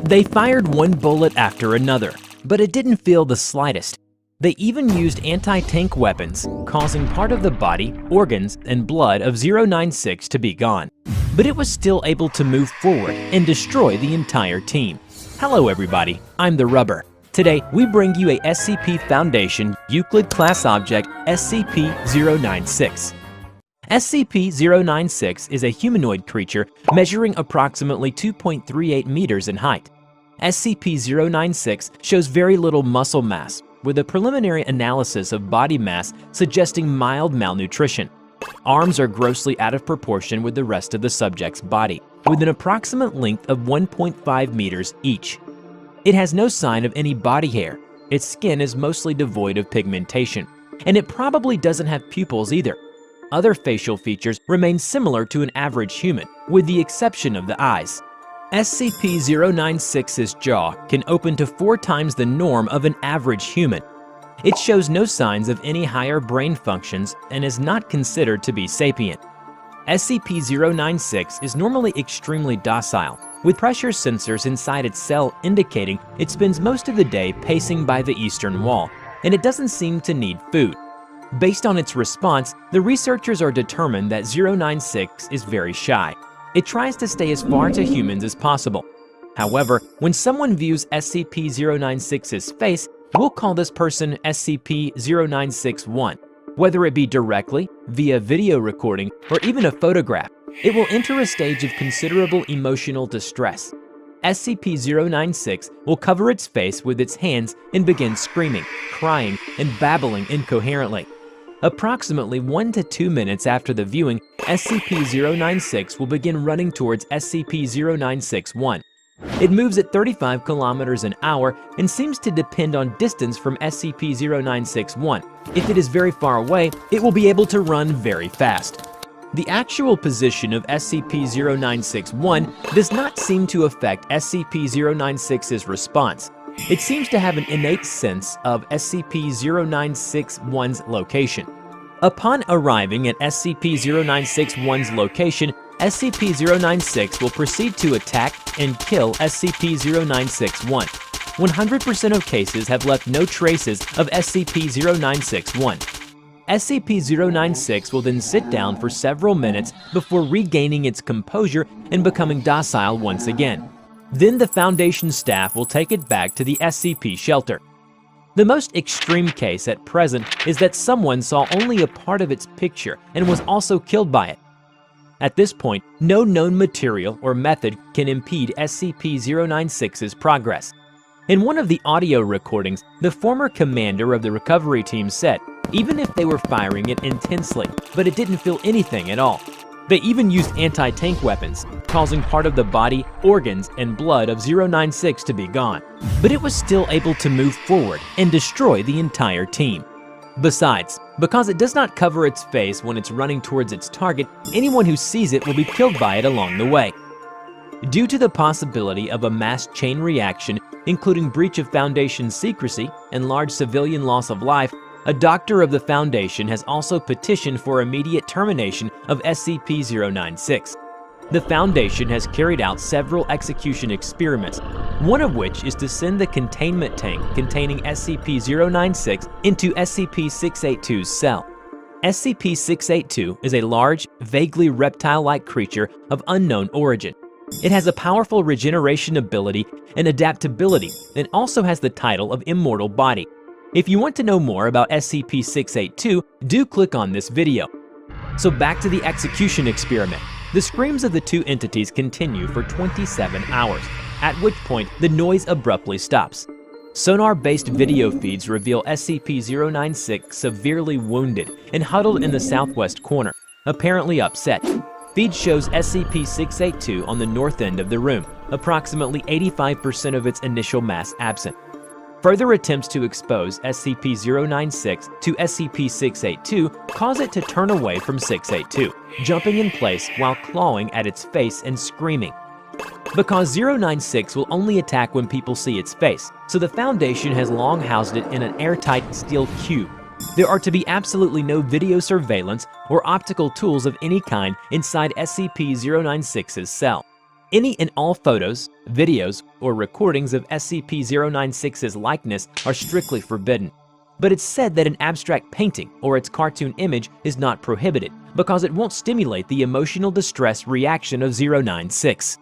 They fired one bullet after another, but it didn't feel the slightest. They even used anti-tank weapons, causing part of the body, organs, and blood of 096 to be gone. But it was still able to move forward and destroy the entire team. Hello everybody, I'm the Rubber. Today, we bring you a SCP Foundation Euclid Class Object SCP-096. SCP-096 is a humanoid creature measuring approximately 2.38 meters in height. SCP-096 shows very little muscle mass, with a preliminary analysis of body mass suggesting mild malnutrition. Arms are grossly out of proportion with the rest of the subject's body, with an approximate length of 1.5 meters each. It has no sign of any body hair, its skin is mostly devoid of pigmentation, and it probably doesn't have pupils either. Other facial features remain similar to an average human, with the exception of the eyes. SCP-096's jaw can open to 4 times the norm of an average human. It shows no signs of any higher brain functions and is not considered to be sapient. SCP-096 is normally extremely docile, with pressure sensors inside its cell indicating it spends most of the day pacing by the eastern wall, and it doesn't seem to need food. Based on its response, the researchers are determined that 096 is very shy. It tries to stay as far to humans as possible. However, when someone views SCP-096's face, we'll call this person SCP-096-1. Whether it be directly, via video recording, or even a photograph, it will enter a stage of considerable emotional distress. SCP-096 will cover its face with its hands and begin screaming, crying, and babbling incoherently. Approximately 1 to 2 minutes after the viewing, SCP-096 will begin running towards SCP-096-1. It moves at 35 kilometers an hour and seems to depend on distance from SCP-096-1. If it is very far away, it will be able to run very fast. The actual position of SCP-096-1 does not seem to affect SCP-096's response. It seems to have an innate sense of SCP-096-1's location. Upon arriving at SCP-096-1's location, SCP-096 will proceed to attack and kill SCP-096-1. 100% of cases have left no traces of SCP-096-1. SCP-096 will then sit down for several minutes before regaining its composure and becoming docile once again. Then the Foundation staff will take it back to the SCP shelter. The most extreme case at present is that someone saw only a part of its picture and was also killed by it. At this point, no known material or method can impede SCP-096's progress. In one of the audio recordings, the former commander of the recovery team said, even if they were firing it intensely, but it didn't feel anything at all. They even used anti-tank weapons, causing part of the body, organs, and blood of 096 to be gone. But it was still able to move forward and destroy the entire team. Besides, because it does not cover its face when it's running towards its target, anyone who sees it will be killed by it along the way. Due to the possibility of a mass chain reaction, including breach of Foundation secrecy and large civilian loss of life, a doctor of the Foundation has also petitioned for immediate termination of SCP-096. The Foundation has carried out several execution experiments, one of which is to send the containment tank containing SCP-096 into SCP-682's cell. SCP-682 is a large, vaguely reptile-like creature of unknown origin. It has a powerful regeneration ability and adaptability, and also has the title of Immortal Body. If you want to know more about SCP-682, do click on this video. So back to the execution experiment. The screams of the two entities continue for 27 hours, at which point the noise abruptly stops. Sonar-based video feeds reveal SCP-096 severely wounded and huddled in the southwest corner, apparently upset. Feed shows SCP-682 on the north end of the room, approximately 85% of its initial mass absent. Further attempts to expose SCP-096 to SCP-682 cause it to turn away from 682, jumping in place while clawing at its face and screaming. Because 096 will only attack when people see its face, so the Foundation has long housed it in an airtight steel cube. There are to be absolutely no video surveillance or optical tools of any kind inside SCP-096's cell. Any and all photos, videos, or recordings of SCP-096's likeness are strictly forbidden. But it's said that an abstract painting or its cartoon image is not prohibited because it won't stimulate the emotional distress reaction of 096.